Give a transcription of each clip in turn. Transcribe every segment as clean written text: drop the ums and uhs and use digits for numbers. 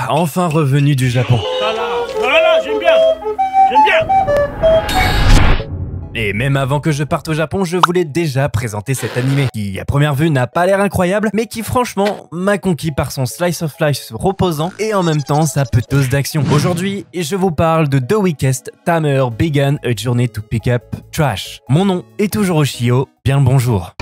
enfin revenu du Japon. Voilà, j'aime bien. Et même avant que je parte au Japon, je voulais déjà présenter cet animé, qui à première vue n'a pas l'air incroyable, mais qui franchement m'a conquis par son slice of life reposant et en même temps sa petite dose d'action. Aujourd'hui, je vous parle de The Weakest Tamer Began a Journey to Pick Up Trash. Mon nom est toujours Oshio, bien le bonjour.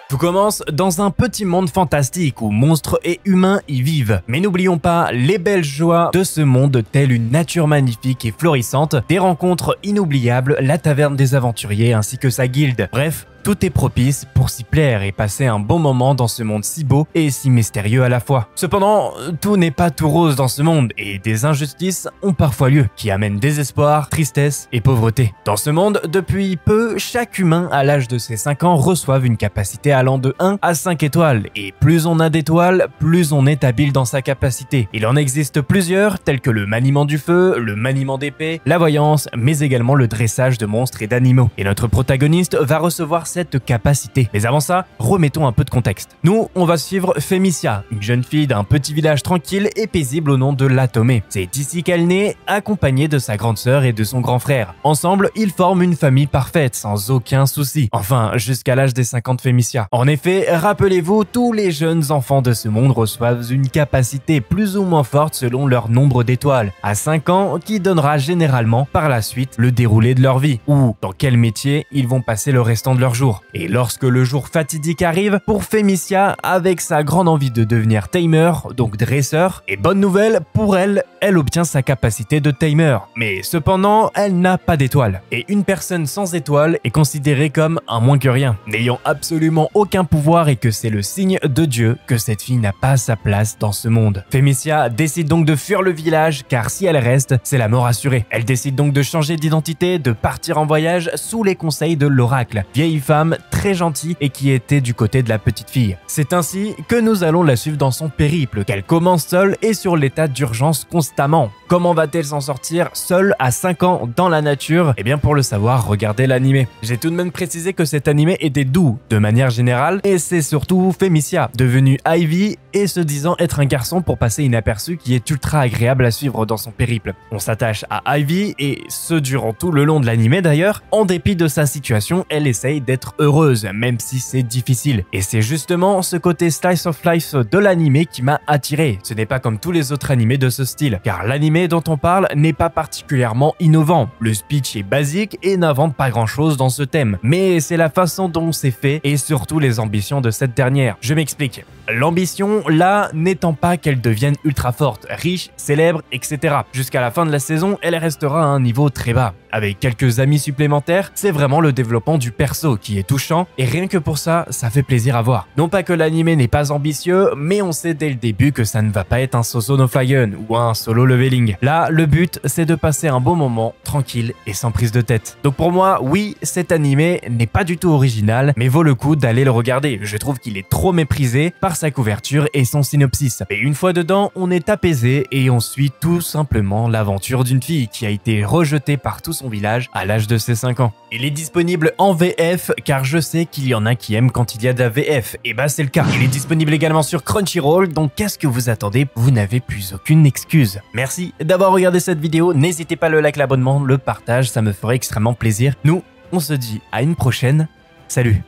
Tout commence dans un petit monde fantastique où monstres et humains y vivent. Mais n'oublions pas les belles joies de ce monde, telle une nature magnifique et florissante, des rencontres inoubliables, la taverne des aventuriers ainsi que sa guilde. Bref, tout est propice pour s'y plaire et passer un bon moment dans ce monde si beau et si mystérieux à la fois. Cependant, tout n'est pas tout rose dans ce monde et des injustices ont parfois lieu, qui amènent désespoir, tristesse et pauvreté. Dans ce monde, depuis peu, chaque humain à l'âge de ses 5 ans reçoit une capacité allant de 1 à 5 étoiles et plus on a d'étoiles, plus on est habile dans sa capacité. Il en existe plusieurs, tels que le maniement du feu, le maniement d'épée, la voyance, mais également le dressage de monstres et d'animaux. Et notre protagoniste va recevoir cette capacité. Mais avant ça, remettons un peu de contexte. Nous, on va suivre Fémicia, une jeune fille d'un petit village tranquille et paisible au nom de Latomé. C'est ici qu'elle naît, accompagnée de sa grande sœur et de son grand frère. Ensemble, ils forment une famille parfaite, sans aucun souci. Enfin, jusqu'à l'âge des 50 Fémicia. En effet, rappelez-vous, tous les jeunes enfants de ce monde reçoivent une capacité plus ou moins forte selon leur nombre d'étoiles, à 5 ans, qui donnera généralement par la suite le déroulé de leur vie, ou dans quel métier ils vont passer le restant de leur jour. Et lorsque le jour fatidique arrive, pour Fémicia, avec sa grande envie de devenir tamer, donc dresseur, et bonne nouvelle, pour elle, elle obtient sa capacité de tamer. Mais cependant, elle n'a pas d'étoile. Et une personne sans étoile est considérée comme un moins que rien, n'ayant absolument aucun pouvoir et que c'est le signe de Dieu que cette fille n'a pas sa place dans ce monde. Fémicia décide donc de fuir le village, car si elle reste, c'est la mort assurée. Elle décide donc de changer d'identité, de partir en voyage sous les conseils de l'oracle, vieille femme très gentille et qui était du côté de la petite fille. C'est ainsi que nous allons la suivre dans son périple, qu'elle commence seule et sur l'état d'urgence constamment. Comment va-t-elle s'en sortir seule à 5 ans dans la nature? Eh bien pour le savoir, regardez l'animé. J'ai tout de même précisé que cet animé était doux de manière générale et c'est surtout Fémicia, devenue Ivy et se disant être un garçon pour passer inaperçu qui est ultra agréable à suivre dans son périple. On s'attache à Ivy et ce durant tout le long de l'animé d'ailleurs, en dépit de sa situation, elle essaye d'être heureuse, même si c'est difficile. Et c'est justement ce côté slice of life de l'animé qui m'a attiré. Ce n'est pas comme tous les autres animés de ce style, car l'animé dont on parle n'est pas particulièrement innovant. Le speech est basique et n'invente pas grand chose dans ce thème. Mais c'est la façon dont c'est fait et surtout les ambitions de cette dernière. Je m'explique. L'ambition, là, n'étant pas qu'elle devienne ultra forte, riche, célèbre, etc. Jusqu'à la fin de la saison, elle restera à un niveau très bas. Avec quelques amis supplémentaires, c'est vraiment le développement du perso qui est touchant et rien que pour ça, ça fait plaisir à voir. Non pas que l'animé n'est pas ambitieux, mais on sait dès le début que ça ne va pas être un Soso no Flygun ou un solo leveling. Là, le but, c'est de passer un bon moment, tranquille et sans prise de tête. Donc pour moi, oui, cet animé n'est pas du tout original, mais vaut le coup d'aller le regarder. Je trouve qu'il est trop méprisé par sa couverture et son synopsis. Et une fois dedans, on est apaisé et on suit tout simplement l'aventure d'une fille qui a été rejetée par tout son village à l'âge de ses 5 ans. Il est disponible en VF car je sais qu'il y en a qui aiment quand il y a de la VF. Et bah c'est le cas. Il est disponible également sur Crunchyroll, donc qu'est-ce que vous attendez? Vous n'avez plus aucune excuse. Merci d'avoir regardé cette vidéo. N'hésitez pas à le like, l'abonnement, le partage, ça me ferait extrêmement plaisir. Nous, on se dit à une prochaine. Salut!